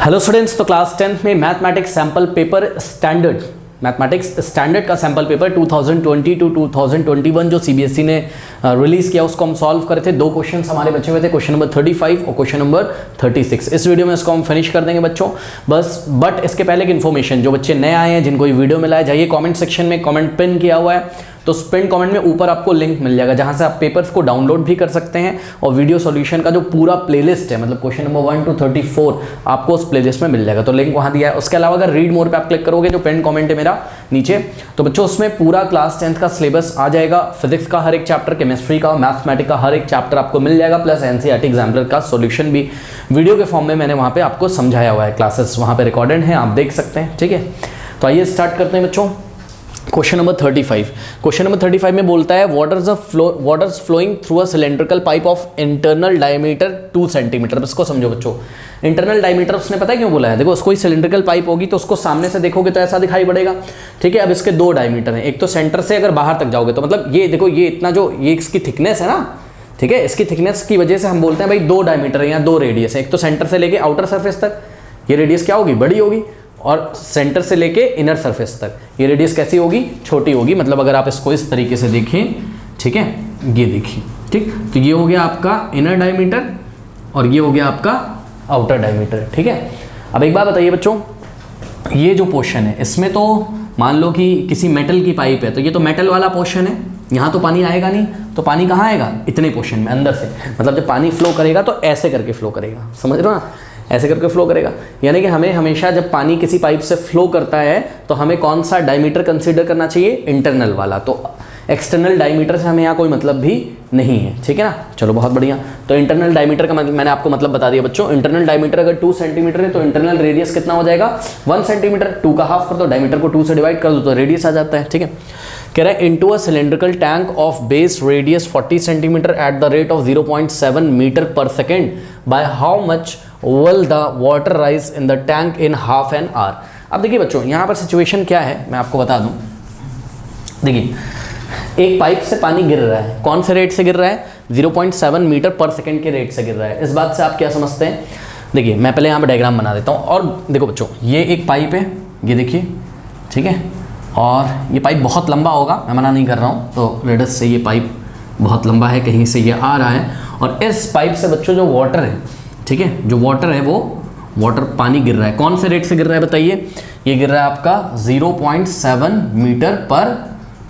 Hello students, तो class 10th में mathematics sample paper mathematics standard का सैम्पल पेपर 2020 टू 2021 जो सीबीएसई ने रिलीज़ किया उसको हम सॉल्व करे थे। 2 क्वेश्चन हमारे बचे हुए थे, क्वेश्चन नंबर 35 और क्वेश्चन नंबर 36। इस वीडियो में इसको हम फिनिश कर देंगे बच्चों बस। बट इसके पहले एक इन्फॉर्मेशन, जो बच्चे नए आए हैं जिनको ये वीडियो मिला है, जाइए कॉमेंट सेक्शन में कॉमेंट पिन किया हुआ है, तो पिन कमेंट में ऊपर आपको लिंक मिल जाएगा जहां से आप पेपर्स को डाउनलोड भी कर सकते हैं और वीडियो सॉल्यूशन का जो पूरा प्लेलिस्ट है, मतलब क्वेश्चन नंबर 1 टू 34 आपको उस प्लेलिस्ट में मिल जाएगा, तो लिंक वहां दिया है। उसके अलावा अगर रीड मोर पे आप क्लिक करोगे जो पिन कमेंट है मेरा नीचे, तो बच्चों उसमें पूरा क्लास 10th का सिलेबस आ जाएगा। फिजिक्स का हर एक चैप्टर, केमिस्ट्री का, मैथमेटिक्स का हर एक चैप्टर आपको मिल जाएगा, प्लस एनसीईआरटी एग्जाम्पलर का सॉल्यूशन भी वीडियो के फॉर्म में मैंने वहां पे आपको समझाया हुआ है। क्लासेस वहां पे रिकॉर्डेड हैं, आप देख सकते हैं। ठीक है, तो आइए स्टार्ट करते हैं बच्चों। Question number 35। क्वेश्चन नंबर 35 में बोलता है waters flowing through a cylindrical pipe of internal diameter 2 centimetre. इसको समझो बच्चों, इंटरनल डायमीटर उसने पता है क्यों बोला है। देखो, उसको सिलेंड्रिकल पाइप होगी तो उसको सामने से देखोगे तो ऐसा दिखाई पड़ेगा। ठीक है, अब इसके 2 डायमीटर हैं, एक तो सेंटर से अगर बाहर तक जाओगे तो मतलब ये देखो, ये इतना जो ये इसकी थिकनेस है ना, ठीक है, इसकी थिकनेस की वजह से हम बोलते हैं भाई 2 डायमीटर है या 2 रेडियस है। एक तो सेंटर से लेके आउटर सरफेस तक ये रेडियस क्या होगी, बड़ी होगी, और सेंटर से लेके इनर सरफेस तक ये रेडियस कैसी होगी, छोटी होगी। मतलब अगर आप इसको इस तरीके से देखें, ठीक है, ये देखिए, ठीक, तो ये हो गया आपका इनर डायमीटर और ये हो गया आपका आउटर डायमीटर। ठीक है, अब एक बात बताइए बच्चों, ये जो पोर्शन है इसमें तो मान लो कि किसी मेटल की पाइप है, तो ये तो मेटल वाला पोर्शन है, यहाँ तो पानी आएगा नहीं, तो पानी कहाँ आएगा, इतने पोर्शन में अंदर से। मतलब जब पानी फ्लो करेगा तो ऐसे करके फ्लो करेगा, समझ रहे हो ना, ऐसे करके फ्लो करेगा। यानी कि हमें हमेशा जब पानी किसी पाइप से फ्लो करता है तो हमें कौन सा डायमीटर कंसीडर करना चाहिए, इंटरनल वाला। तो एक्सटर्नल डायमीटर से हमें यहाँ कोई मतलब भी नहीं है। ठीक है ना, चलो बहुत बढ़िया। तो इंटरनल डायमीटर का मैंने आपको मतलब बता दिया बच्चों। इंटरनल डायमीटर अगर 2 सेंटीमीटर है तो इंटरनल रेडियस कितना हो जाएगा, 1 सेंटीमीटर। 2 का हाफ कर दो, डायमीटर को 2 से डिवाइड कर दो तो रेडियस आ जाता है। ठीक है, कह रहा है into a cylindrical tank of base radius 40 centimetre at the rate of 0.7 metre per second, by how much will the water rise in the tank in half an hour। अब देखिए बच्चों, यहाँ पर सिचुएशन क्या है मैं आपको बता दूं। देखिए, एक पाइप से पानी गिर रहा है, कौन से रेट से गिर रहा है, 0.7 मीटर पर सेकंड के रेट से गिर रहा है। इस बात से आप क्या समझते हैं, देखिए मैं पहले यहाँ पर डायग्राम बना देता हूँ। और देखो बच्चों, ये एक पाइप है, ये देखिए, ठीक है, और ये पाइप बहुत लंबा होगा, मैं मना नहीं कर रहा हूँ, तो रेडियस से ये पाइप बहुत लंबा है, कहीं से ये आ रहा है, और इस पाइप से बच्चों जो वाटर है, ठीक है, जो वाटर है वो वाटर पानी गिर रहा है, कौन से रेट से गिर रहा है बताइए, ये गिर रहा है आपका 0.7 मीटर पर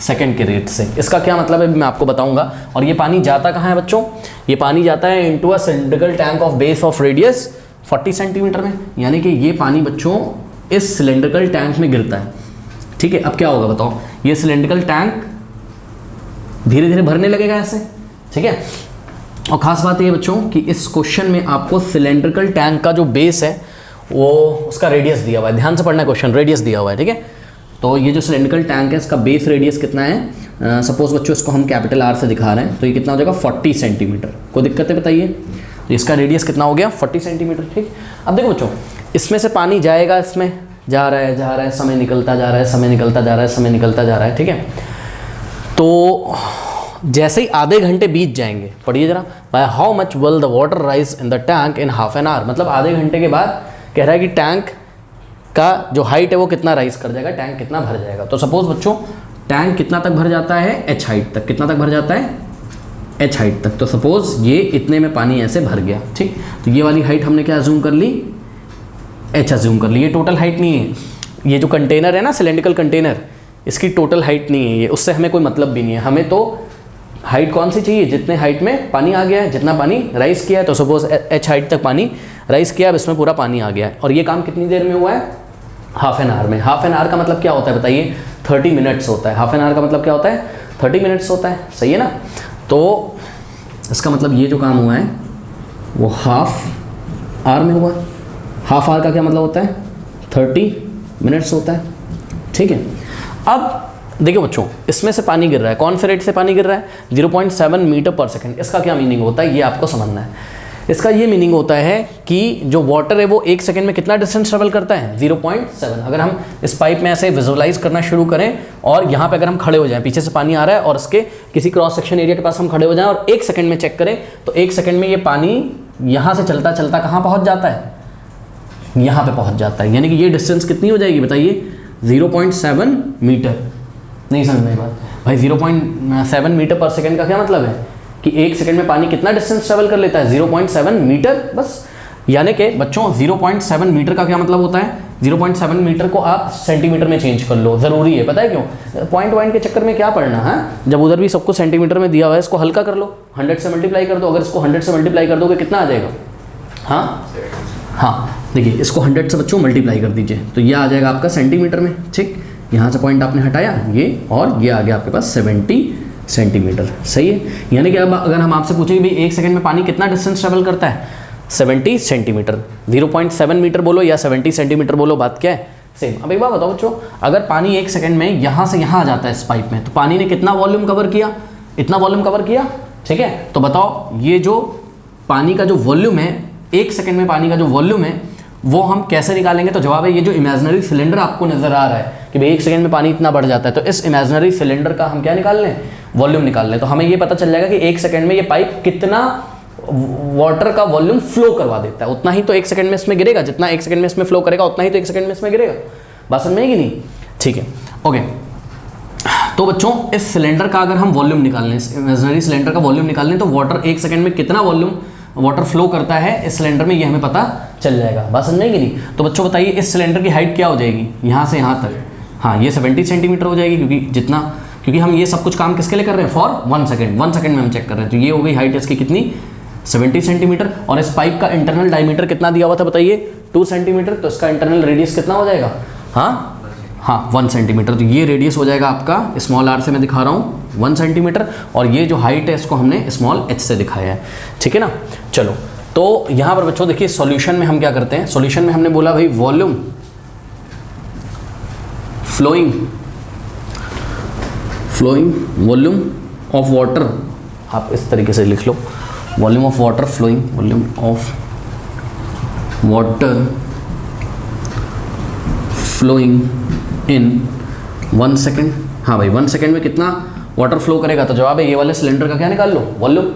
सेकंड के रेट से। इसका क्या मतलब है मैं आपको बताऊंगा। और ये पानी जाता कहाँ है बच्चों, ये पानी जाता है into a cylindrical tank of base of radius 40 centimetre में, यानी कि ये पानी बच्चों इस सिलेंड्रिकल टैंक में गिरता है। ठीक है, अब क्या होगा बताओ, ये सिलेंड्रिकल टैंक धीरे धीरे भरने लगेगा ऐसे। ठीक है, और ख़ास बात ये बच्चों कि इस क्वेश्चन में आपको सिलेंड्रिकल टैंक का जो बेस है वो उसका रेडियस दिया हुआ है, ध्यान से पढ़ना क्वेश्चन, रेडियस दिया हुआ है। ठीक है, तो ये जो सिलेंड्रिकल टैंक है इसका बेस रेडियस कितना है, सपोज बच्चों इसको हम कैपिटल R से दिखा रहे हैं, तो ये कितना हो जाएगा 40 सेंटीमीटर। कोई दिक्कत है बताइए, तो इसका रेडियस कितना हो गया 40 सेंटीमीटर। ठीक, अब देखो बच्चों, इसमें से पानी जाएगा, इसमें जा रहा है, समय निकलता जा रहा है, समय निकलता जा रहा है, समय निकलता जा रहा है। ठीक है, तो जैसे ही आधे घंटे बीत जाएंगे, पढ़िए जरा, bye how much will the water rise in the tank in half an hour. मतलब आधे घंटे के बाद कह रहा है कि टैंक का जो हाइट है वो कितना राइज कर जाएगा, टैंक कितना भर जाएगा। तो सपोज बच्चों टैंक कितना तक भर जाता है, h हाइट तक, कितना तक भर जाता है, h हाइट तक। तो सपोज ये इतने में पानी ऐसे भर गया। ठीक, तो ये वाली हाइट हमने क्या अज्यूम कर ली, h अज्यूम कर ली। ये टोटल हाइट नहीं है, ये जो कंटेनर है ना सिलेंड्रिकल कंटेनर, इसकी टोटल हाइट नहीं है ये, उससे हमें कोई मतलब भी नहीं है। हमें तो हाइट कौन सी चाहिए, जितने हाइट में पानी आ गया है, जितना पानी राइज किया है। तो सपोज h हाइट तक पानी राइज किया, अब इसमें पूरा पानी आ गया है, और ये काम कितनी देर में हुआ है, हाफ एन आवर में। हाफ एन आवर का मतलब क्या होता है बताइए, 30 मिनट्स होता है। हाफ एन आवर का मतलब क्या होता है, 30 मिनट्स होता है, सही है ना। तो इसका मतलब ये जो काम हुआ है वो हाफ आवर में हुआ। हाफ आवर का क्या मतलब होता है, 30 मिनट्स होता है। ठीक है, अब देखिए बच्चों, इसमें से पानी गिर रहा है, कौन से रेट से पानी गिर रहा है, 0.7 मीटर पर सेकंड। इसका क्या मीनिंग होता है ये आपको समझना है। इसका ये मीनिंग होता है कि जो वाटर है वो 1 सेकंड में कितना डिस्टेंस ट्रेवल करता है, 0.7। अगर हम इस पाइप में ऐसे विजुअलाइज करना शुरू करें और यहाँ पे अगर हम खड़े हो जाएं, पीछे से पानी आ रहा है और इसके किसी क्रॉस सेक्शन एरिया के पास हम खड़े हो जाएं और 1 सेकंड में चेक करें, तो 1 सेकंड में ये पानी यहाँ से चलता चलता कहाँ पहुँच जाता है, यहाँ पे पहुँच जाता है, यानी कि ये डिस्टेंस कितनी हो जाएगी बताइए, 0.7 मीटर। नहीं समझ में बात भाई, 0.7 मीटर पर सेकेंड का क्या मतलब है कि 1 सेकेंड में पानी कितना डिस्टेंस ट्रेवल कर लेता है, 0.7 मीटर बस। यानी कि बच्चों 0.7 मीटर का क्या मतलब होता है, 0.7 मीटर को आप सेंटीमीटर में चेंज कर लो, ज़रूरी है, पता है क्यों, पॉइंट के चक्कर में क्या पढ़ना है, जब उधर भी सबको सेंटीमीटर में दिया हुआ है, इसको हल्का कर लो, 100 से मल्टीप्लाई कर दो। अगर इसको 100 से मल्टीप्लाई कर दोगे कितना आ जाएगा, हाँ देखिए इसको 100 से बच्चों मल्टीप्लाई कर दीजिए तो ये आ जाएगा आपका सेंटीमीटर में। ठीक, यहाँ से पॉइंट आपने हटाया ये, और ये आ गया आपके पास 70 सेंटीमीटर। सही है, यानी कि अब अगर हम आपसे पूछेंगे भाई 1 सेकंड में पानी कितना डिस्टेंस ट्रेवल करता है, 70 सेंटीमीटर। 0.7 मीटर बोलो या 70 सेंटीमीटर बोलो, बात क्या है, सेम। अब एक बात बताओ बच्चों, अगर पानी 1 सेकंड में यहाँ से यहाँ आ जाता है इस पाइप में, तो पानी ने कितना वॉल्यूम कवर किया, इतना वॉल्यूम कवर किया। ठीक है, तो बताओ ये जो पानी का जो वॉल्यूम है, 1 सेकंड में पानी का जो वॉल्यूम है वो हम कैसे निकालेंगे, तो जवाब है ये जो इमेजिनरी सिलेंडर आपको नजर आ रहा है कि भाई 1 सेकंड में पानी इतना बढ़ जाता है, तो इस इमेजिनरी सिलेंडर का हम क्या निकाल लें, वॉल्यूम निकाल लें। तो हमें ये पता चल जाएगा कि 1 सेकंड में ये पाइप कितना वाटर का वॉल्यूम फ्लो करवा देता है, उतना ही तो 1 सेकंड में इसमें गिरेगा, जितना 1 सेकंड में इसमें फ्लो करेगा उतना ही तो 1 सेकंड में इसमें गिरेगा। बात समझ में आएगी नहीं, ठीक है ओके। तो बच्चों इस सिलेंडर का अगर हम वॉल्यूम निकाल लें, इस इमेजिनरी सिलेंडर का वॉल्यूम निकाल लें, तो वाटर 1 सेकंड में कितना वॉल्यूम वाटर फ्लो करता है इस सिलेंडर में, ये हमें पता चल जाएगा। बात समझ में आएगी नहीं। तो बच्चों बताइए इस सिलेंडर की हाइट क्या हो जाएगी, यहाँ से यहाँ तक, हाँ ये 70 सेंटीमीटर हो जाएगी, क्योंकि हम ये सब कुछ काम किसके लिए कर रहे हैं, फॉर 1 सेकंड, 1 सेकंड में हम चेक कर रहे हैं। तो ये हो गई हाइट इसकी कितनी, 70 सेंटीमीटर। और इस पाइप का इंटरनल डायमीटर कितना दिया हुआ था बताइए, 2 सेंटीमीटर। तो इसका इंटरनल रेडियस कितना हो जाएगा, हाँ 1 सेंटीमीटर। तो ये रेडियस हो जाएगा आपका, स्मॉल आर से मैं दिखा रहा हूँ 1 सेंटीमीटर, और ये जो हाइट है इसको हमने स्मॉल h से दिखाया है। ठीक है ना, चलो तो यहाँ पर बच्चों देखिए सॉल्यूशन में हम क्या करते हैं, सॉल्यूशन में हमने बोला भाई volume flowing volume of water, आप इस तरीके से लिख लो, volume of water flowing, volume of water flowing in 1 second. हाँ भाई 1 सेकेंड में कितना वाटर फ्लो करेगा, तो जवाब है ये वाले सिलेंडर का क्या निकाल लो, वॉल्यूम।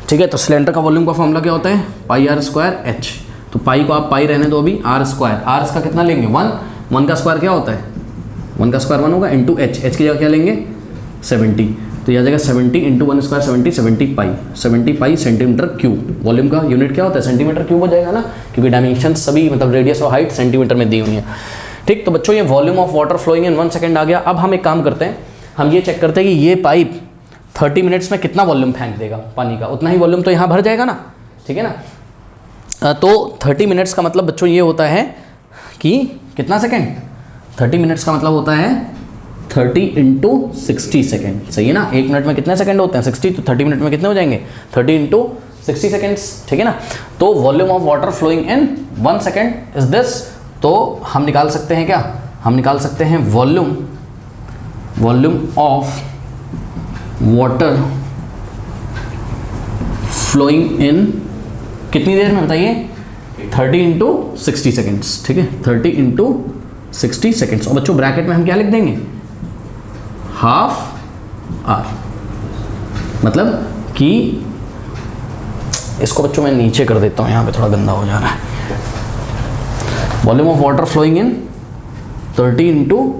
ठीक है, तो सिलेंडर का वॉल्यूम का फॉर्मूला क्या होता है, पाई आर स्क्वायर एच। तो पाई को आप पाई रहने दो अभी, आर स्क्वायर, आर इसका कितना लेंगे 1 का स्क्वायर क्या होता है, 1 का स्क्वायर 1 होगा, इंटू एच की जगह क्या लेंगे 70। तो यह आ जाएगा 70 इंटू 1 स्क्वायर 70 पाई सेंटीमीटर क्यूब। वॉल्यूम का यूनिट क्या होता है, सेंटीमीटर क्यूब हो जाएगा ना, क्योंकि डायमेंशन सभी मतलब रेडियस और हाइट सेंटीमीटर में दी हुई है। ठीक, तो बच्चों ये volume of water flowing in 1 second आ गया। अब हम एक काम करते हैं, हम ये चेक करते हैं कि ये पाइप 30 मिनट्स में कितना वॉल्यूम फेंक देगा पानी का, उतना ही वॉल्यूम तो यहाँ भर जाएगा ना। ठीक है ना, तो 30 मिनट्स का मतलब बच्चों ये होता है कि कितना सेकेंड, 30 मिनट्स का मतलब होता है 30 इंटू 60 सेकेंड। सही है ना, 1 मिनट में कितने सेकेंड होते हैं 60, तो 30 मिनट में कितने हो जाएंगे 30 इंटू 60 सेकेंड्स। ठीक है ना, तो volume of water flowing in 1 second is this. तो हम निकाल सकते हैं क्या, हम निकाल सकते हैं volume of water flowing in कितनी देर में बताइए, 30 इंटू 60 सेकेंड्स। ठीक है, 30 इंटू 60 सेकेंड्स। और बच्चों ब्रैकेट में हम क्या लिख देंगे, हाफ आर, मतलब कि इसको बच्चों मैं नीचे कर देता हूँ, यहाँ पे थोड़ा गंदा हो जा रहा है। Volume of water flowing in 30 into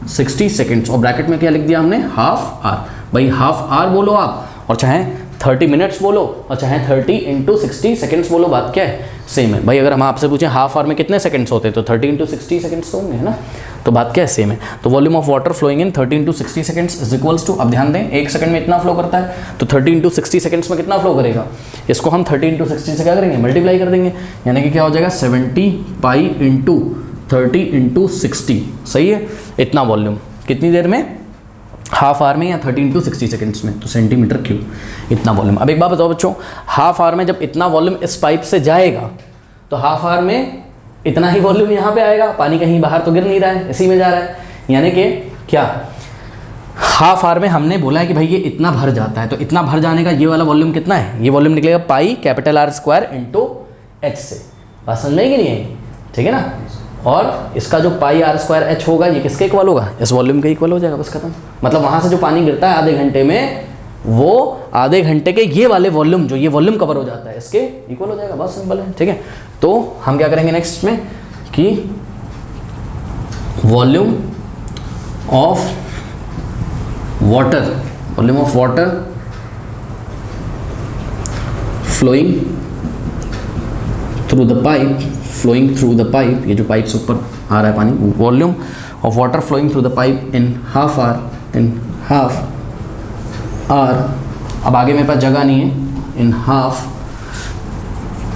60 seconds, और ब्रैकेट में क्या लिख दिया हमने, हाफ आर। भाई हाफ आर बोलो आप, और चाहे 30 मिनट्स बोलो, और चाहे 30 इंटू 60 सेकेंड्स बोलो, बात क्या है, सेम है। भाई अगर हम आपसे पूछें हाफ आवर में कितने सेकंड्स होते हैं, तो 30 इंटू 60 सेकंड्स तो होंगे, है ना, तो बात क्या है, सेम है। तो volume of water flowing in 30 into 60 seconds is equals to, अब ध्यान दें 1 सेकंड में इतना फ्लो करता है, तो 30 इंटू 60 सेकंड्स में कितना फ्लो करेगा, इसको हम 30 इंटू 60 से क्या करेंगे, मल्टीप्लाई कर देंगे, यानी कि क्या हो जाएगा 70 पाई इंटू 30 इंटू 60। सही है, इतना वॉल्यूम कितनी देर में, हाफ आवर में या 30 इंटू 60 सेकेंड्स में, तो सेंटीमीटर क्यूब इतना वॉल्यूम। अब एक बात बताओ बच्चों, हाफ आवर में जब इतना वॉल्यूम इस पाइप से जाएगा, तो हाफ आवर में इतना ही वॉल्यूम यहाँ पे आएगा, पानी कहीं बाहर तो गिर नहीं रहा है, इसी में जा रहा है, यानी कि क्या, हाफ आवर में हमने बोला है कि भाई ये इतना भर जाता है, तो इतना भर जाने का ये वाला वॉल्यूम कितना है, ये वॉल्यूम निकलेगा पाई capital are square into H से। बात समझ में कि नहीं है, ठीक है ना, और इसका जो पाई आर स्क्वायर एच होगा ये किसके इक्वल होगा, इस वॉल्यूम के इक्वल हो जाएगा, बस खत्म। मतलब वहाँ से जो पानी गिरता है आधे घंटे में, वो आधे घंटे के ये वाले वॉल्यूम, जो ये वॉल्यूम कवर हो जाता है, इसके इक्वल हो जाएगा, बहुत सिंपल है। ठीक है, तो हम क्या करेंगे नेक्स्ट में, कि volume of water flowing through the pipe, ये जो पाइप से ऊपर आ रहा है पानी, volume of water flowing through the pipe in half hour, अब आगे मेरे पास जगह नहीं है, in half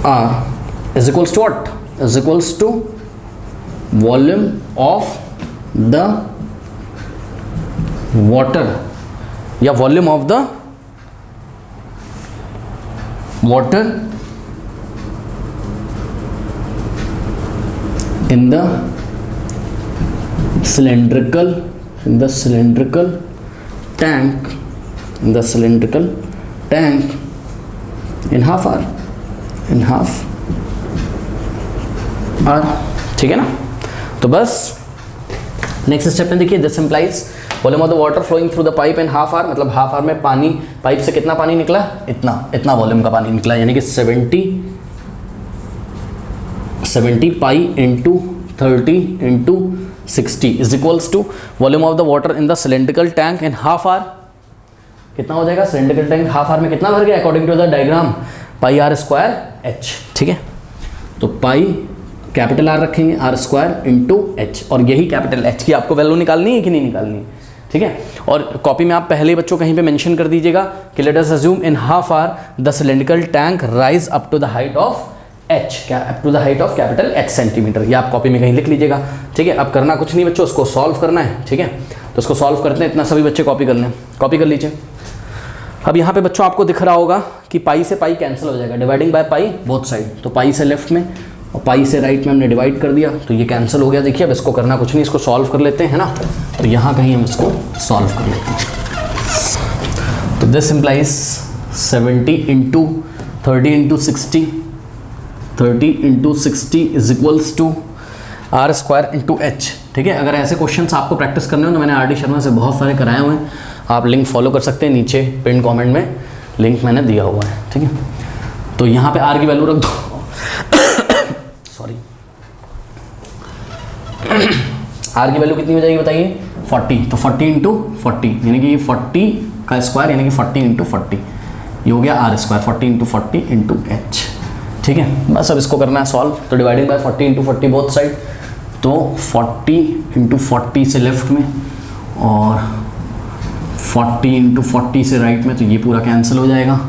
hour is equals to what, is equals to volume of the water या volume of the water in the cylindrical tank in half hour, ठीक है ना। तो बस नेक्स्ट स्टेप में देखिए, this implies volume of the water flowing through the pipe in half hour, मतलब half hour में पानी पाइप से कितना पानी निकला, इतना वॉल्यूम का पानी निकला, यानी कि 70 pi into 30 into 60 is equals to volume of the water in the cylindrical tank in half hour. कितना हो जाएगा, सिलेंड्रिकल टैंक हाफ आवर में कितना भर गया according to the diagram, pi R square H, ठीक है। तो पाई कैपिटल आर रखेंगे, आर स्क्वायर इंटू एच, और यही कैपिटल एच की आपको वैल्यू निकालनी है कि नहीं निकालनी है, ठीक है। और कॉपी में आप पहले बच्चों कहीं पे मेंशन कर दीजिएगा कि let us assume in half hour the cylindrical tank rise up to the height of H, क्या up to the height of capital H centimetre, या आप कॉपी में कहीं लिख लीजिएगा, ठीक है। अब करना कुछ नहीं बच्चों, उसको सॉल्व करना है, ठीक है। तो उसको सॉल्व करते हैं, इतना सभी बच्चे कॉपी कर लें, कॉपी कर लीजिए। अब यहाँ पे बच्चों आपको दिख रहा होगा कि पाई से पाई कैंसिल हो जाएगा, dividing by pi both side, तो पाई से लेफ्ट में और पाई से राइट में हमने डिवाइड कर दिया, तो ये कैंसिल हो गया। देखिए अब इसको करना कुछ नहीं, इसको सॉल्व कर लेते हैं ना, तो यहाँ कहीं हम इसको सॉल्व कर लेते हैं। तो this implies 70 into 30 into 60 is equals to R square into H, ठीक है। अगर ऐसे क्वेश्चंस आपको प्रैक्टिस करने हो तो मैंने आर डी शर्मा से बहुत सारे कराए हुए हैं, आप लिंक फॉलो कर सकते हैं, नीचे पिन कमेंट में लिंक मैंने दिया हुआ है, ठीक है। तो यहाँ पे आर की वैल्यू रख दो सॉरी आर की वैल्यू कितनी हो जाएगी बताइए, 40, तो 40 इंटू 40 यानी कि 40 का स्क्वायर यानी कि 40 इंटू 40, ये हो गया R square, 40 into 40 into H, ठीक है। बस अब इसको करना है सॉल्व, तो dividing by 40 into 40 both side, तो 40 इंटू 40 से लेफ्ट में और 40 इंटू 40 से राइट में, तो ये पूरा कैंसिल हो जाएगा,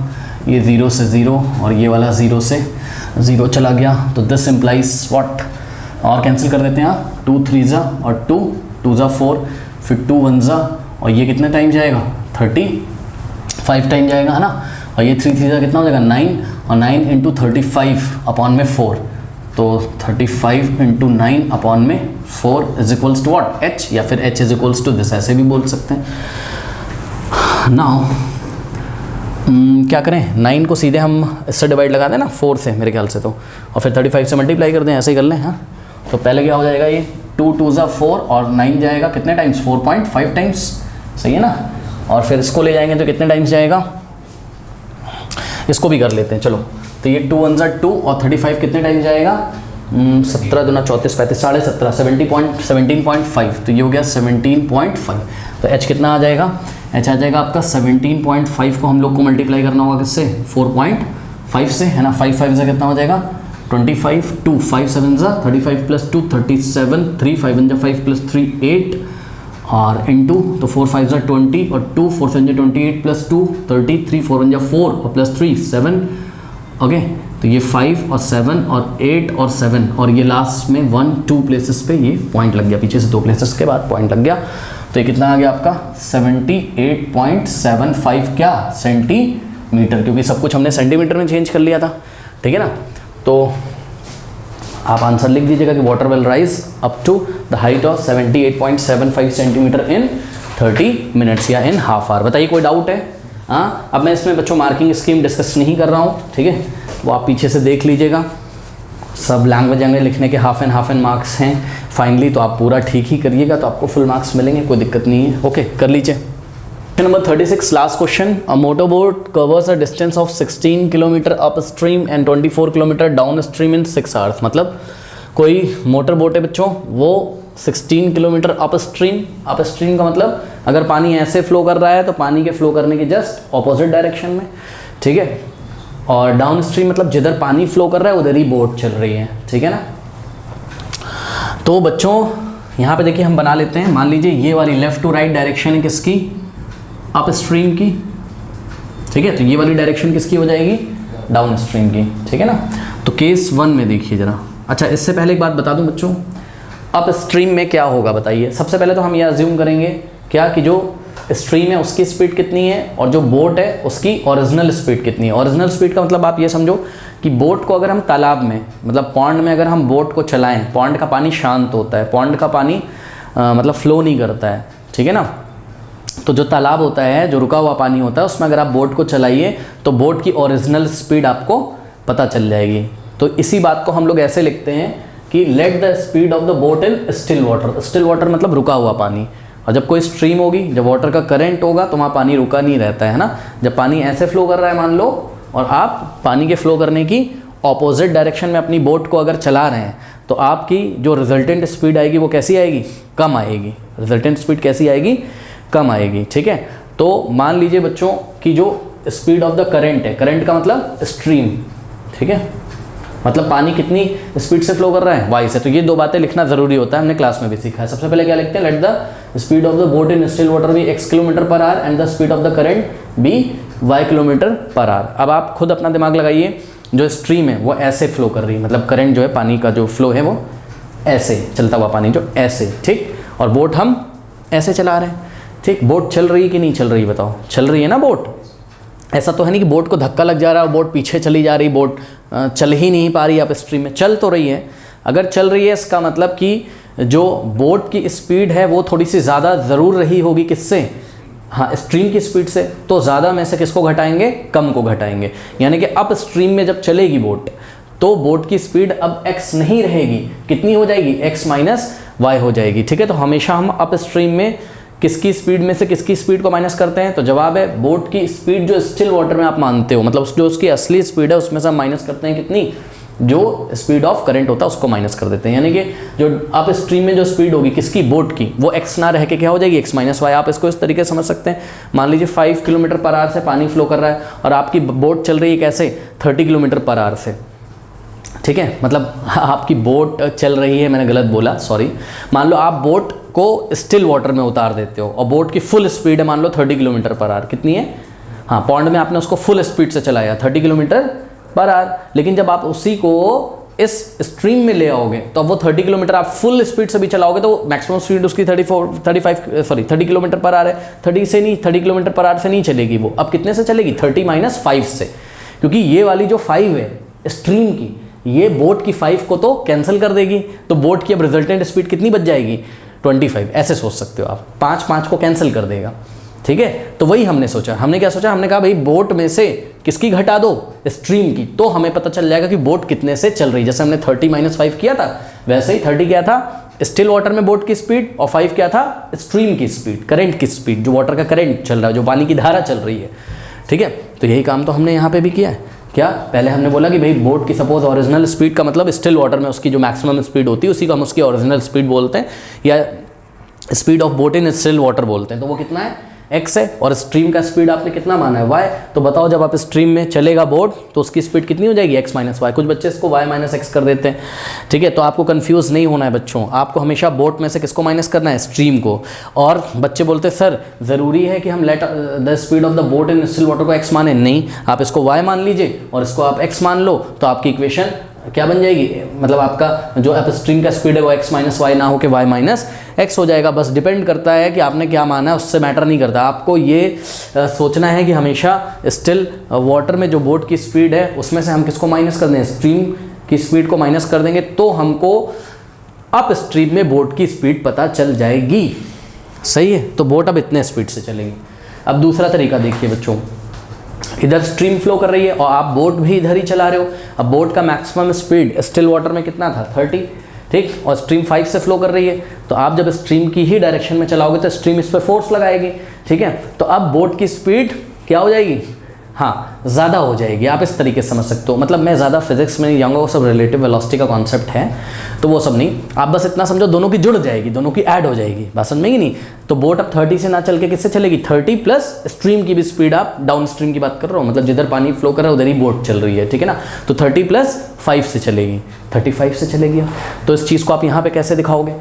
ये 0 से 0 और ये वाला 0 से 0 चला गया। तो दिस इम्प्लाइज व्हाट, और कैंसिल कर देते हैं आप, 2 3 जा और 2 जा 4, फिर 2 1 जा, और ये कितने टाइम जाएगा, 35 टाइम जाएगा, है ना। और ये 3 3 जा कितना हो जाएगा, 9, और 9 इंटू 35 अपॉन में 4, तो 35 इंटू 9 अपॉन में 4 is equals to what, H, या फिर H is equals to this, ऐसे भी बोल सकते हैं। नाउ क्या करें, 9 को सीधे हम इससे डिवाइड लगा दें ना 4 से मेरे ख्याल से, तो और फिर 35 से मल्टीप्लाई कर दें, ऐसे ही कर लें। हाँ, तो पहले क्या हो जाएगा, ये 2 2 जा 4 और 9 जाएगा कितने टाइम्स, 4.5 टाइम्स, सही है ना। और फिर इसको ले जाएंगे तो कितने टाइम्स जाएगा, इसको भी कर लेते हैं चलो। तो ये 2 1 जा 2 और 35 कितने टाइम जाएगा, 17 दूना 34 35 17.5, 17.5, तो ये हो गया 17.5। तो h कितना आ जाएगा, h आ जाएगा आपका 17.5 को हम लोग को मल्टीप्लाई करना होगा किससे, 4.5 से, है ना। 5 5 से कितना हो जाएगा 25, 2 5 7 जा 35 प्लस 2 37, 3 5 1 जा 5 प्लस 3 8, और इंटू तो 4 5 जा 20 और 2 4 7 जा 28 प्लस 2 30, 3 4 1 जा 4 और प्लस 3 7, ओके। तो ये 5 और 7 और 8 और 7 और ये लास्ट में 1 2 प्लेसेस पे ये पॉइंट लग गया, पीछे से 2 प्लेसेस के बाद पॉइंट लग गया। तो ये कितना आ गया आपका 78.75 क्या सेंटीमीटर, क्योंकि सब कुछ हमने सेंटीमीटर में चेंज कर लिया था, ठीक है ना। तो आप आंसर लिख दीजिएगा कि water will rise up to the height of 78.75 centimetre in 30 minutes या इन हाफ आवर। बताइए कोई डाउट है। हाँ, अब मैं इसमें बच्चों मार्किंग स्कीम डिस्कस नहीं कर रहा हूँ, ठीक है, वो आप पीछे से देख लीजिएगा। सब लैंग्वेज एंग्वेज लिखने के हाफ एंड मार्क्स हैं फाइनली, तो आप पूरा ठीक ही करिएगा तो आपको फुल मार्क्स मिलेंगे, कोई दिक्कत नहीं है। ओके, कर लीजिए। Number 36 last question, a motorboat covers a distance of 16 kilometre up stream and 24 kilometre down stream in 6 hours. मतलब कोई मोटर बोट है बच्चों, वो 16 किलोमीटर अप स्ट्रीम का मतलब अगर पानी ऐसे फ्लो कर रहा है तो पानी के फ्लो करने के जस्ट ऑपोजिट डायरेक्शन में, ठीक है। और डाउन स्ट्रीम मतलब जिधर पानी फ्लो कर रहा है उधर ही बोट चल रही है, ठीक है ना। तो बच्चों यहाँ पे देखिए हम बना लेते हैं, मान लीजिए ये वाली लेफ्ट टू राइट डायरेक्शन है किसकी, अप स्ट्रीम की, ठीक है। तो ये वाली डायरेक्शन किसकी हो जाएगी, डाउन स्ट्रीम की, ठीक है ना। तो केस 1 में देखिए जरा, अच्छा इससे पहले एक बात बता दूं बच्चों, अप स्ट्रीम में क्या होगा बताइए। सबसे पहले तो हम ये अज्यूम करेंगे क्या कि जो स्ट्रीम है उसकी स्पीड कितनी है और जो बोट है उसकी ओरिजिनल स्पीड कितनी है। ओरिजिनल स्पीड का मतलब आप ये समझो कि बोट को अगर हम तालाब में मतलब पॉन्ड में अगर हम बोट को चलाएं, पॉन्ड का पानी शांत होता है, पॉन्ड का पानी मतलब फ्लो नहीं करता है, ठीक है ना। तो जो तालाब होता है, जो रुका हुआ पानी होता है, उसमें अगर आप बोट को चलाइए तो बोट की ओरिजिनल स्पीड आपको पता चल जाएगी। तो इसी बात को हम लोग ऐसे लिखते हैं कि late the speed of the boat in still water. Still water मतलब रुका हुआ पानी, और जब कोई स्ट्रीम होगी, जब वाटर का करंट होगा तो वहाँ पानी रुका नहीं रहता है ना। जब पानी ऐसे फ्लो कर रहा है मान लो, और आप पानी के फ्लो करने की ऑपोजिट डायरेक्शन में अपनी बोट को अगर चला रहे हैं, तो आपकी जो रिजल्टेंट स्पीड आएगी वो कैसी आएगी, कम आएगी। रिजल्टेंट स्पीड कैसी आएगी, कम आएगी, ठीक है। तो मान लीजिए बच्चों कि जो स्पीड ऑफ द करंट है, करंट का मतलब स्ट्रीम, ठीक है, मतलब पानी कितनी स्पीड से फ्लो कर रहा है, वाई से। तो ये दो बातें लिखना जरूरी होता है, हमने क्लास में भी सीखा है। सबसे पहले क्या लिखते हैं, let the speed of the boat in still water be x kilometre per hour and the speed of the current be y kilometre per hour. अब आप खुद अपना दिमाग लगाइए, जो स्ट्रीम है वो ऐसे फ्लो कर रही है, मतलब करंट जो है, पानी का जो फ्लो है वो ऐसे चलता हुआ पानी जो ऐसे, ठीक, और बोट हम ऐसे चला रहे हैं, ठीक। बोट चल रही है कि नहीं चल रही, बताओ, चल रही है ना बोट। ऐसा तो है नहीं कि बोट को धक्का लग जा रहा है और बोट पीछे चली जा रही, बोट चल ही नहीं पा रही, आप स्ट्रीम में चल तो रही है। अगर चल रही है इसका मतलब कि जो बोट की स्पीड है वो थोड़ी सी ज़्यादा ज़रूर रही होगी, किससे, हाँ, स्ट्रीम की स्पीड से। तो ज़्यादा में से किसको घटाएंगे, कम को घटाएंगे। यानी कि अप स्ट्रीम में जब चलेगी बोट तो बोट की स्पीड अब x नहीं रहेगी, कितनी हो जाएगी, x माइनस वाई हो जाएगी, ठीक है। तो हमेशा हम अप स्ट्रीम में किसकी स्पीड में से किसकी स्पीड को माइनस करते हैं, तो जवाब है बोट की स्पीड जो स्टिल वाटर में आप मानते हो, मतलब जो उसकी असली स्पीड है उसमें से हम माइनस करते हैं कितनी, जो स्पीड ऑफ करंट होता है उसको माइनस कर देते हैं। यानी कि जो अप स्ट्रीम में जो स्पीड होगी किसकी, बोट की, वो x ना रह के क्या हो जाएगी, x माइनस वाई। आप इसको इस तरीके से समझ सकते हैं, मान लीजिए 5 किलोमीटर पर आवर से पानी फ्लो कर रहा है और आपकी बोट चल रही है कैसे, 30 किलोमीटर पर आवर से, ठीक है। मतलब आपकी बोट चल रही है, मैंने गलत बोला, सॉरी। मान लो आप बोट को स्टिल वाटर में उतार देते हो और बोट की फुल स्पीड है मान लो 30 किलोमीटर पर आवर, कितनी है, हाँ, पॉन्ड में आपने उसको फुल स्पीड से चलाया 30 किलोमीटर पर आवर। लेकिन जब आप उसी को इस स्ट्रीम में ले आओगे तो अब वो 30 किलोमीटर आप फुल स्पीड से भी चलाओगे तो मैक्सिमम स्पीड उसकी 30 किलोमीटर पर आवर है, 30 किलोमीटर पर आवर से नहीं चलेगी वो। अब कितने से चलेगी, 30 माइनस 5 से, क्योंकि ये वाली जो 5 है स्ट्रीम की, ये बोट की 5 को तो कैंसिल कर देगी, तो बोट की अब रिजल्टेंट स्पीड कितनी बच जाएगी, 25। ऐसे सोच सकते हो आप, 5 को कैंसिल कर देगा, ठीक है। तो वही हमने सोचा, हमने क्या सोचा, हमने कहा भाई बोट में से किसकी घटा दो, स्ट्रीम की, तो हमें पता चल जाएगा कि बोट कितने से चल रही है। जैसे हमने 30 माइनस 5 किया था, वैसे ही 30 क्या था, स्टिल वाटर में बोट की स्पीड, और 5 क्या था, स्ट्रीम की स्पीड, करंट की स्पीड, जो वाटर का करंट चल रहा है, जो पानी की धारा चल रही है, ठीक है। तो यही काम तो हमने यहाँ पे भी किया है। क्या, पहले हमने बोला कि भाई बोट की सपोज ओरिजिनल स्पीड का मतलब स्टिल वाटर में उसकी जो मैक्सिमम स्पीड होती है उसी को हम उसकी ओरिजिनल स्पीड बोलते हैं, या speed of boat in still water बोलते हैं। तो वो कितना है, x है, और स्ट्रीम का स्पीड आपने कितना माना है, y। तो बताओ जब आप स्ट्रीम में चलेगा बोट तो उसकी स्पीड कितनी हो जाएगी, x माइनस वाई। कुछ बच्चे इसको y माइनस एक्स कर देते हैं, ठीक है। तो आपको कंफ्यूज नहीं होना है बच्चों, आपको हमेशा बोट में से किसको माइनस करना है, स्ट्रीम को। और बच्चे बोलते हैं सर ज़रूरी है कि हम late the speed of the boat in still water को x माने, नहीं, आप इसको y मान लीजिए और इसको आप x मान लो, तो आपकी इक्वेशन क्या बन जाएगी, मतलब आपका जो अप स्ट्रीम का स्पीड है वो x माइनस वाई ना हो के y माइनस एक्स हो जाएगा। बस डिपेंड करता है कि आपने क्या माना है, उससे मैटर नहीं करता। आपको ये सोचना है कि हमेशा स्टिल वाटर में जो बोट की स्पीड है उसमें से हम किसको माइनस कर दें, स्ट्रीम की स्पीड को माइनस कर देंगे, तो हमको अप स्ट्रीम में बोट की स्पीड पता चल जाएगी, सही है। तो बोट अब इतने स्पीड से चलेगी। अब दूसरा तरीका देखिए बच्चों, इधर स्ट्रीम फ्लो कर रही है और आप बोट भी इधर ही चला रहे हो। अब बोट का मैक्सिमम स्पीड स्टिल वाटर में कितना था, 30, ठीक, और स्ट्रीम 5 से फ्लो कर रही है। तो आप जब स्ट्रीम की ही डायरेक्शन में चलाओगे तो स्ट्रीम इस पर फोर्स लगाएगी, ठीक है। तो अब बोट की स्पीड क्या हो जाएगी, हाँ ज़्यादा हो जाएगी, आप इस तरीके से समझ सकते हो। मतलब मैं ज़्यादा फिजिक्स में नहीं जाऊँगा, वो सब रिलेटिव वेलोसिटी का कॉन्सेप्ट है, तो वो सब नहीं, आप बस इतना समझो दोनों की जुड़ जाएगी, दोनों की ऐड हो जाएगी, बात समझ में ही नहीं। तो बोट अब 30 से ना चल के किससे चलेगी, 30 प्लस स्ट्रीम की भी स्पीड, आप डाउन स्ट्रीम की बात कर रहे हो, मतलब जिधर पानी फ्लो कर रहा है उधर ही बोट चल रही है, ठीक है ना। तो 30 प्लस 5 से चलेगी, 35 से चलेगी। तो इस चीज़ को आप यहाँ पे कैसे दिखाओगे,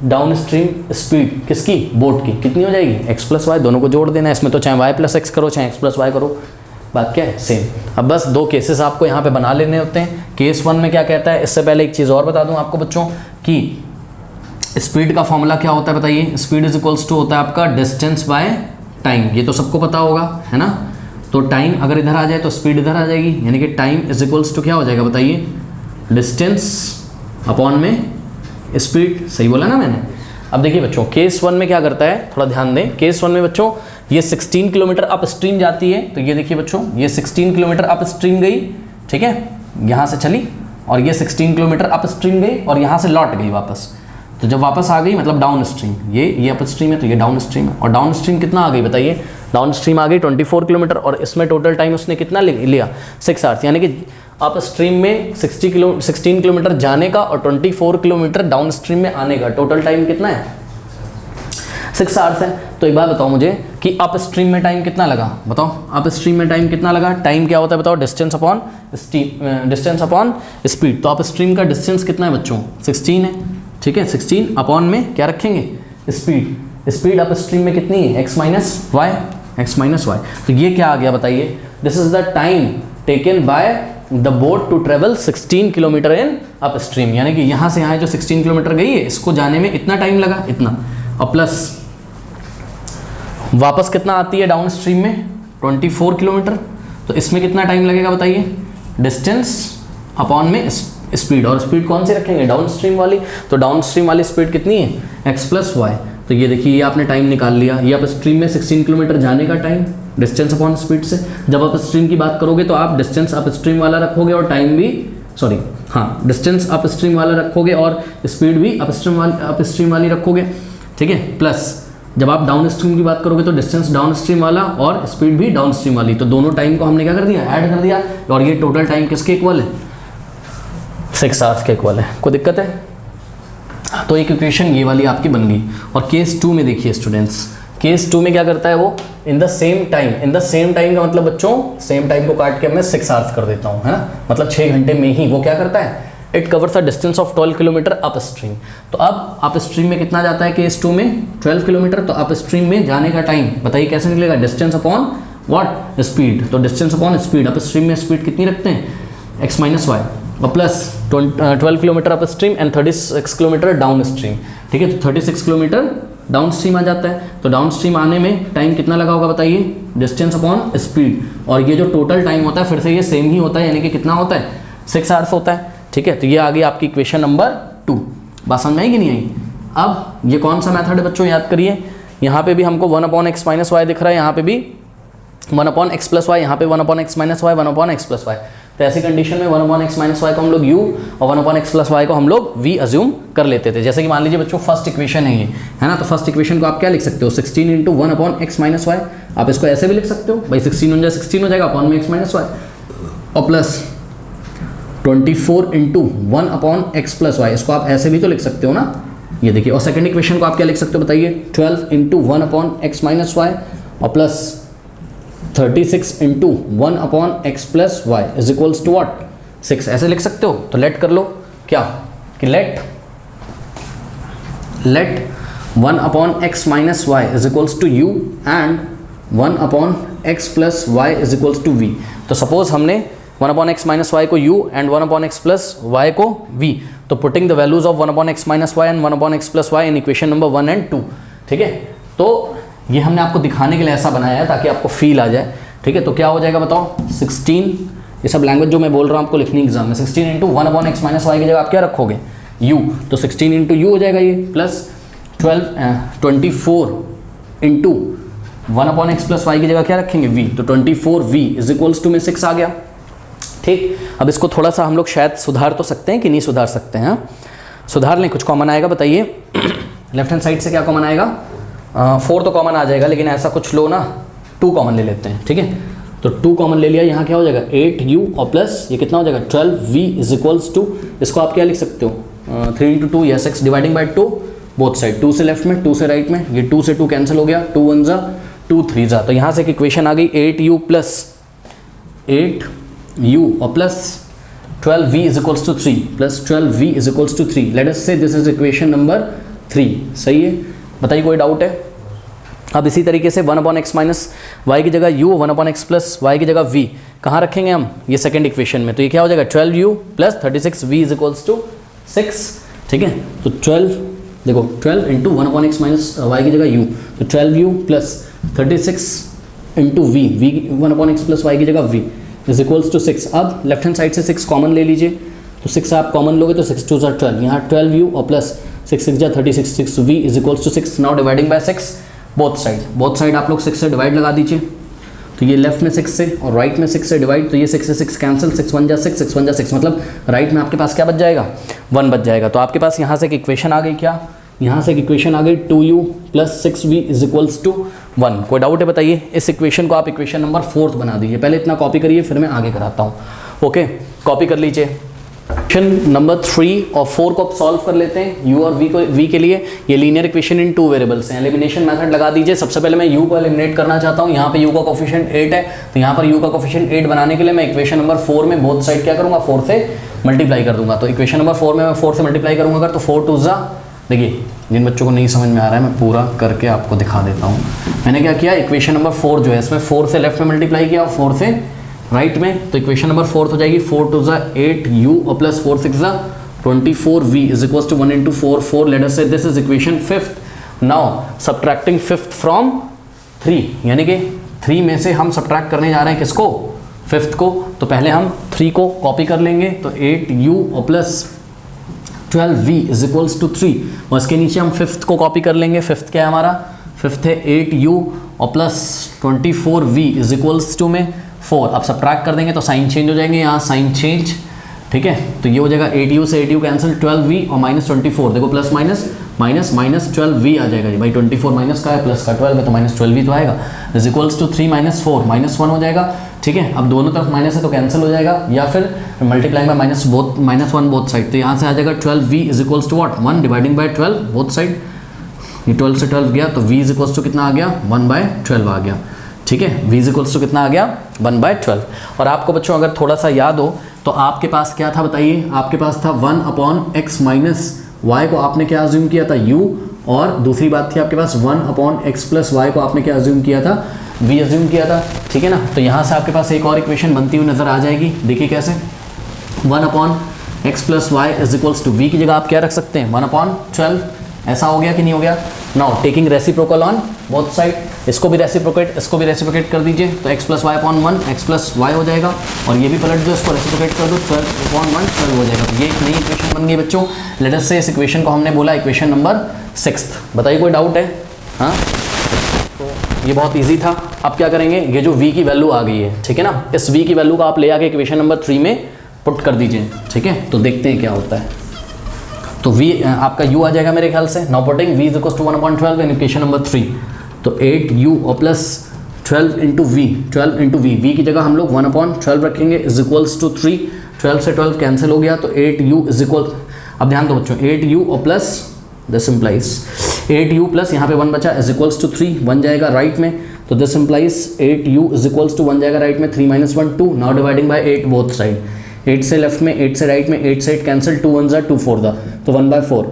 डाउन स्ट्रीम स्पीड किसकी, बोट की, कितनी हो जाएगी, x प्लस वाई, दोनों को जोड़ देना है। इसमें तो चाहे y प्लस एक्स करो चाहे x प्लस वाई करो, बात क्या है, सेम। अब बस दो केसेस आपको यहाँ पे बना लेने होते हैं। केस 1 में क्या कहता है, इससे पहले एक चीज़ और बता दूँ आपको बच्चों कि स्पीड का फॉर्मूला क्या होता है बताइए, स्पीड इज इक्वल्स टू होता है आपका डिस्टेंस बाय टाइम, ये तो सबको पता होगा है ना। तो टाइम अगर इधर आ जाए तो स्पीड इधर आ जाएगी, यानी कि टाइम इज इक्वल्स टू क्या हो जाएगा बताइए, डिस्टेंस अपॉन में स्पीड, सही बोला ना मैंने। अब देखिए बच्चों केस 1 में क्या करता है, थोड़ा ध्यान दें। केस 1 में बच्चों ये 16 किलोमीटर अप स्ट्रीम जाती है, तो ये देखिए बच्चों ये 16 किलोमीटर अप स्ट्रीम गई, ठीक है, यहाँ से चली और ये 16 किलोमीटर अप स्ट्रीम गई और यहाँ से लौट गई वापस। तो जब वापस आ गई मतलब डाउन स्ट्रीम, ये अप स्ट्रीम है तो ये डाउन स्ट्रीम है, और डाउन स्ट्रीम कितना आ गई बताइए, डाउन स्ट्रीम आ गई 24 किलोमीटर, और इसमें टोटल टाइम उसने कितना लिया 6 आवर्स, यानी कि अप स्ट्रीम में 16 किलोमीटर जाने का और 24 किलोमीटर डाउन स्ट्रीम में आने का टोटल टाइम कितना है, 6 आवर्स है। तो एक बात बताओ मुझे कि अप स्ट्रीम में टाइम कितना लगा, बताओ अप स्ट्रीम में टाइम कितना लगा, टाइम क्या होता है बताओ, डिस्टेंस अपॉन स्पीड। तो अप स्ट्रीम का डिस्टेंस कितना है बच्चों, 16 है, ठीक है, 16 अपॉन में क्या रखेंगे, स्पीड। स्पीड अप स्ट्रीम में कितनी है, x माइनस वाई। तो ये क्या आ गया बताइए, this is the time taken by the boat to travel 16 kilometre in upstream, यानी कि यहाँ से यहाँ जो 16 किलोमीटर गई है इसको जाने में इतना टाइम लगा, इतना, और प्लस वापस कितना आती है डाउन स्ट्रीम में 24 किलोमीटर, तो इसमें कितना टाइम लगेगा बताइए, डिस्टेंस अपॉन में स्पीड, और स्पीड कौन सी रखेंगे, डाउन स्ट्रीम वाली। तो डाउन स्ट्रीम वाली स्पीड कितनी है, x प्लस वाई। तो ये देखिए ये आपने टाइम निकाल लिया, ये अप स्ट्रीम में 16 किलोमीटर जाने का टाइम डिस्टेंस अपॉन स्पीड से। जब अप स्ट्रीम की बात करोगे तो आप डिस्टेंस अप स्ट्रीम वाला रखोगे और टाइम भी, सॉरी हाँ, डिस्टेंस अप स्ट्रीम वाला रखोगे और स्पीड भी अप स्ट्रीम वाली रखोगे, ठीक है। प्लस जब आप डाउन स्ट्रीम की बात करोगे तो डिस्टेंस डाउन स्ट्रीम वाला और स्पीड भी डाउन स्ट्रीम वाली, तो दोनों टाइम को हमने क्या कर दिया, ऐड कर दिया, और ये टोटल टाइम किसके इक्वल है, 6 आवर्स के इक्वल है। कोई दिक्कत है, तो एक इक्वेशन ये वाली आपकी बन गई। और केस 2 में देखिए स्टूडेंट्स, केस 2 में क्या करता है वो, इन द सेम टाइम का मतलब बच्चों सेम टाइम को काट के मैं 6 आवर्स कर देता हूँ, है ना, मतलब 6 घंटे में ही वो क्या करता है, it covers a distance of 12 kilometre up stream. तो अब अप स्ट्रीम में कितना जाता है केस 2 में, 12 किलोमीटर। तो अप स्ट्रीम में जाने का टाइम बताइए कैसे निकलेगा, डिस्टेंस अपॉन व्हाट, स्पीड। तो distance upon speed, up stream में स्पीड कितनी रखते हैं, x माइनस वाई, और plus 12 kilometre up stream and 36 kilometre down stream, ठीक है। तो 36 किलोमीटर डाउन स्ट्रीम आ जाता है। तो डाउन स्ट्रीम आने में टाइम कितना लगा होगा बताइए, डिस्टेंस अपॉन स्पीड, और ये जो टोटल टाइम होता है फिर से ये सेम ही होता है, यानी कि कितना होता है, 6 आवर्स होता है, ठीक है। तो ये आ गई आपकी इक्वेशन नंबर 2, बात समझ में आई कि नहीं आई। अब ये कौन सा मेथड है बच्चों, याद करिए, यहाँ पे भी हमको 1/x माइनस वाई दिख रहा है, यहाँ पे भी 1/x प्लस वाई, यहाँ पे 1/x minus Y, 1/x plus Y. तो ऐसी कंडीशन में 1/x माइनस वाई को हम लोग u और 1/x प्लस वाई को हम लोग v अज्यूम कर लेते थे। जैसे कि मान लीजिए बच्चों फर्स्ट इक्वेशन है ये, है ना, तो फर्स्ट इक्वेशन को आप क्या लिख सकते हो, 16 इंटू 1/x माइनस वाई। आप इसको ऐसे भी लिख सकते हो भाई, 16 हो जाएगा अपॉन में x माइनस वाई, और plus 24 into 1/x plus Y, इसको आप ऐसे भी तो लिख सकते हो ना, ये देखिए। और सेकंड इक्वेशन को आप क्या लिख सकते हो बताइए, 12 इंटू 1/x माइनस वाई और plus 36 into 1/x plus Y is equals to what, 6, ऐसे लिख सकते हो। तो लेट कर लो क्या, कि let 1/x minus Y is equals to u and 1/x plus Y is equals to v। तो सपोज हमने 1/x माइनस वाई को u and 1/x plus Y को v, तो putting the values of 1/x minus Y and 1/x plus Y in equation number 1 and 2, ठीक है। तो ये हमने आपको दिखाने के लिए ऐसा बनाया है ताकि आपको फील आ जाए, ठीक है। तो क्या हो जाएगा बताओ, 16, ये सब लैंग्वेज जो मैं बोल रहा हूँ आपको लिखनी एग्जाम में, 16 इंटू 1/x माइनस वाई की जगह आप क्या रखोगे, u, तो 16 इंटू यू हो जाएगा ये, plus 24 into 1/x plus Y की जगह क्या रखेंगे, v, तो 24v इज इक्वल्स टू में 6 आ गया, ठीक। अब इसको थोड़ा सा हम लोग शायद सुधार तो सकते हैं कि नहीं सुधार सकते हैं, सुधार लें, कुछ कॉमन आएगा बताइए, लेफ्ट हैंड साइड से क्या कॉमन आएगा, 4 तो कॉमन आ जाएगा, लेकिन ऐसा कुछ लो ना, 2 कॉमन ले लेते हैं, ठीक है। तो 2 कॉमन ले लिया, यहाँ क्या हो जाएगा 8u और प्लस ये कितना हो जाएगा 12v इज इक्वल्स टू, इसको आप क्या लिख सकते हो 3 × 2 या 6 डिवाइडिंग बाई 2 बोथ साइड, 2 से लेफ्ट में 2 से राइट में, ये 2 से 2 कैंसिल हो गया, 2 1 ज़ा 2 3 ज़ा, तो यहाँ से एक इक्वेशन आ गई 8u और plus 12v is equals to 3 plus 12v is equals to 3। Let us say this is equation number 3। सही है, बताइए कोई डाउट है? अब इसी तरीके से 1/x माइनस वाई की जगह u, 1/x प्लस वाई की जगह v कहाँ रखेंगे हम, ये सेकंड इक्वेशन में, तो ये क्या हो जाएगा 12u plus 36v is equals to 6। ठीक है, तो 12 देखो 12 इंटू 1/x माइनस वाई की जगह u, तो 12u plus 36 into v, 1/x plus Y की जगह v इज इक्वल्स टू 6। अब लेफ्ट हैंड साइड से 6 कॉमन ले लीजिए, तो 6 आप कॉमन लोगे तो 6 2 12, यहाँ 12u और plus 6 6 36, 6v is equals to 6। Now dividing by 6 both side आप लोग 6 से डिवाइड लगा दीजिए, तो ये लेफ्ट में 6 से और राइट में 6 से डिवाइड, तो ये 6 से 6 कैंसिल, 6 1 जा 6, 6 1 जा 6, मतलब राइट में आपके पास क्या बच जाएगा 1 बच जाएगा। तो आपके पास यहाँ से एक इक्वेशन आ गई, क्या यहाँ से एक इक्वेशन आ गई 2u plus 6v is equals to 1। कोई डाउट है बताइए? इस इक्वेशन को आप इक्वेशन नंबर 4 बना दीजिए, पहले इतना कॉपी करिए फिर मैं आगे कराता हूँ। ओके, कॉपी कर लीजिए। इक्वेशन नंबर 3 और 4 को आप सॉल्व कर लेते हैं u और v के लिए। ये लीनियर इक्वेशन इन 2 वेरिएबल्स हैं, एलिमिनेशन मेथड लगा दीजिए। सबसे पहले मैं u को एलिमिनेट करना चाहता हूँ, यहाँ पे u का कोफिशिएंट 8 है, तो यहाँ पर u का कोफिशिएंट 8 बनाने के लिए मैं इक्वेशन नंबर 4 में बोथ साइड क्या करूँगा 4 से मल्टीप्लाई कर दूंगा। तो इक्वेशन नंबर 4 में मैं 4 से मल्टीप्लाई करूँगा अगर, तो 4 2 ज़ा, देखिए जिन बच्चों को नहीं समझ में आ रहा है मैं पूरा करके आपको दिखा देता हूँ। मैंने क्या किया, इक्वेशन नंबर 4 जो है इसमें 4 से लेफ्ट में मल्टीप्लाई किया और 4 से राइट में, तो इक्वेशन नंबर 4 हो जाएगी 4 2 ज़ा 8u और प्लस 4 6 ज़ा 24v is equals to 1 into 4 4। Let us say this is equation 5th। Now subtracting 5th from 3, यानी कि 3 में से हम सब्ट्रैक्ट करने जा रहे हैं किसको 5th को, तो पहले हम 3 को कॉपी कर लेंगे, तो 8u और plus 12v is equals to 3, और इसके नीचे हम 5th को कॉपी कर लेंगे। 5th क्या है हमारा, 5th है 8u और plus 24v is equals to में 4। अब सब्ट्रैक्ट कर देंगे तो साइन चेंज हो जाएंगे, यहाँ साइन चेंज, ठीक है, तो ये हो जाएगा 8u से 8u कैंसिल, 12v और माइनस 24, देखो plus minus minus minus 12v आ जाएगा जी भाई, 24 माइनस का है प्लस का 12 है तो माइनस 12v तो आएगा, is equals to 3 minus 4 minus 1 हो जाएगा। ठीक है, अब दोनों तरफ माइनस है तो कैंसिल हो जाएगा, या फिर multiplying by minus 1 both side, तो यहाँ से आ जाएगा 12v is equals to what 1 dividing by 12 both side, ये 12 से 12 गया तो v इज इक्वल्स टू कितना आ गया 1/12 आ गया। ठीक है, v इज इक्वल्स टू कितना आ गया 1/12। और आपको बच्चों अगर थोड़ा सा याद हो तो आपके पास क्या था बताइए, आपके पास था 1/x माइनस वाई को आपने क्या अज्यूम किया था u, और दूसरी बात थी आपके पास 1/x प्लस वाई को आपने क्या अज्यूम किया था v अज्यूम किया था। ठीक है ना, तो यहाँ से आपके पास एक और इक्वेशन बनती हुई नजर आ जाएगी, देखिए कैसे 1/x plus Y is equals to v की जगह आप क्या रख सकते हैं 1/12। ऐसा हो गया कि नहीं हो गया? Now taking reciprocal on both side, इसको भी रेसिप्रोकेट कर दीजिए, तो x plus Y upon 1 x plus Y हो जाएगा, और ये भी पलट दो, इसको रेसिप्रोकेट कर दो 12/1 12 हो जाएगा। तो ये एक नई इक्वेशन बन गई बच्चों। लेट अस से इस इक्वेशन को हमने बोला इक्वेशन नंबर 6। बताइए कोई डाउट है? हाँ, तो ये बहुत ईजी था। अब क्या करेंगे, ये जो v की वैल्यू आ गई है, ठीक है ना, इस v की वैल्यू को आप ले आके इक्वेशन नंबर 3 में पुट कर दीजिए। ठीक है, तो देखते हैं क्या होता है। तो v आपका u आ जाएगा मेरे ख्याल से, now putting v is equals to 1/12 in equation number 3, तो 8u और प्लस 12 इंटू v, v की जगह हम लोग 1/12 रखेंगे इज इक्वल्स टू 3, 12 से 12 कैंसिल हो गया तो 8u इज इक्वल, अब ध्यान दो बच्चों 8u और plus this implies 8u plus यहाँ पे 1 बचा इज इक्वल्स टू 3, 1 जाएगा राइट में, तो this implies 8u is equals to 1 जाएगा राइट में, 3 minus 1 2, now dividing by 8 both side, 8 से लेफ्ट में 8 से राइट में, 8 से 8 कैंसिल, 2 1 ज़ा 2 4 दा, तो 1/4,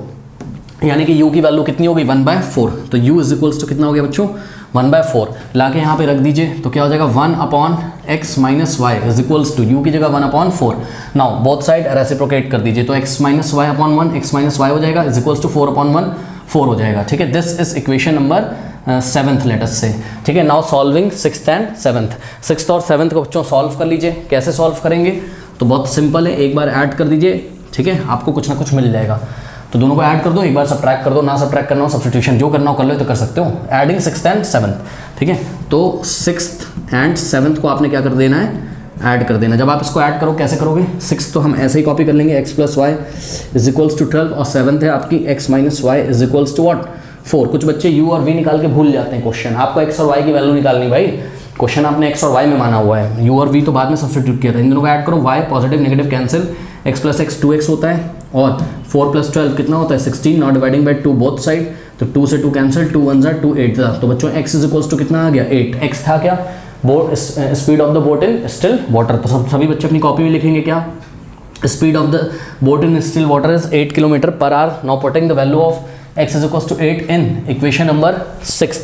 यानी कि u की वैल्यू कितनी हो गई 1/4, तो u इज इक्वल्स टू कितना हो गया बच्चों 1/4। लाके यहाँ पे रख दीजिए तो क्या हो जाएगा 1/x minus Y is equals to u की जगह 1/4। नाउ बोथ साइड रेसिप्रोकेट कर दीजिए, तो x minus Y upon 1 x minus Y हो जाएगा इज इक्वल्स टू 4/1 4 हो जाएगा। ठीक है, this is equation number 7th let's say. ठीक है, now solving 6th and 7th, 6th और 7th को बच्चों सॉल्व कर लीजिए। कैसे सॉल्व करेंगे, तो बहुत सिंपल है, एक बार ऐड कर दीजिए, ठीक है, आपको कुछ ना कुछ मिल जाएगा, तो दोनों को ऐड कर दो, एक बार सब्ट्रैक्ट कर दो, ना सब्ट्रैक्ट करना हो सब्स्टिट्यूशन जो करना हो कर लो, तो कर सकते हो, एडिंग 6th एंड 7th। ठीक है, तो 6th एंड 7th को आपने क्या कर देना है, ऐड कर देना। जब आप इसको ऐड करो कैसे करोगे, 6 तो हम ऐसे ही कॉपी कर लेंगे x plus Y is equals to 12, और 7th है आपकी x minus Y is equals to what 4। कुछ बच्चे u और v निकाल के भूल जाते हैं क्वेश्चन, आपको x और y की वैल्यू निकालनी भाई, क्वेश्चन आपने एक्स और वाई में माना हुआ है, यू और वी तो बाद में सब्स्टिट्यूट किया था, इन दोनों को ऐड करो, y positive negative cancel, x plus x 2x होता है और 4 + 12 कितना होता है 16, not dividing by 2 both side, तो 2 से 2 कैंसिल, 2 1 2 8 था, तो बच्चों x इज कितना आ गया 8। x था क्या, boat speed of the boat in still water, तो सभी बच्चे अपनी कॉपी में लिखेंगे क्या, speed of the boat in still water is 8 km/h। Now putting the value of x is 8 in equation number 6,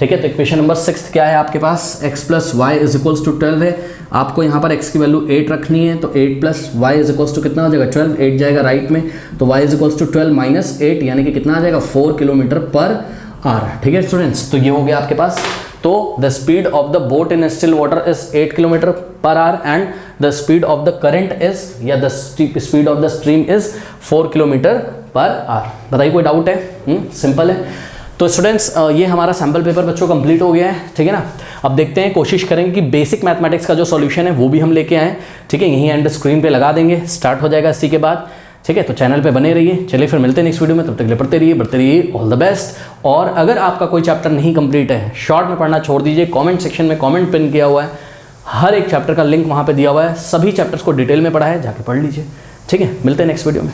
ठीक है। तो इक्वेशन नंबर 6 क्या है आपके पास, x + y = 12 है, आपको यहाँ पर x की वैल्यू 8 रखनी है, तो 8 + y = कितना हो जाएगा 12, 8 जाएगा राइट में, तो y = 12 - 8 यानी कि कितना आ जाएगा 4 km/h, ठीक है स्टूडेंट्स। तो ये हो गया आपके पास, तो the speed of the boat in still water is 8 km/h and the speed of the current is, या the speed of the stream is 4 km/h। बताइए कोई डाउट है, सिंपल है। तो स्टूडेंट्स ये हमारा सैम्पल पेपर बच्चों कंप्लीट हो गया है, ठीक है ना। अब देखते हैं, कोशिश करेंगे कि बेसिक मैथमेटिक्स का जो सॉल्यूशन है वो भी हम लेके आएँ, ठीक है। यहीं एंड स्क्रीन पे लगा देंगे, स्टार्ट हो जाएगा इसी के बाद, ठीक है। तो चैनल पे बने रहिए, चलिए फिर मिलते हैं नेक्स्ट वीडियो में, तब तक के लिए पढ़ते रहिए, ऑल द बेस्ट। और अगर आपका कोई चैप्टर नहीं कंप्लीट है, शॉर्ट में पढ़ना छोड़ दीजिए, कमेंट सेक्शन में कमेंट पिन किया हुआ है, हर एक चैप्टर का लिंक वहाँ पे दिया हुआ है, सभी चैप्टर्स को डिटेल में पढ़ा है, जाके पढ़ लीजिए, ठीक है। मिलते हैं नेक्स्ट वीडियो में।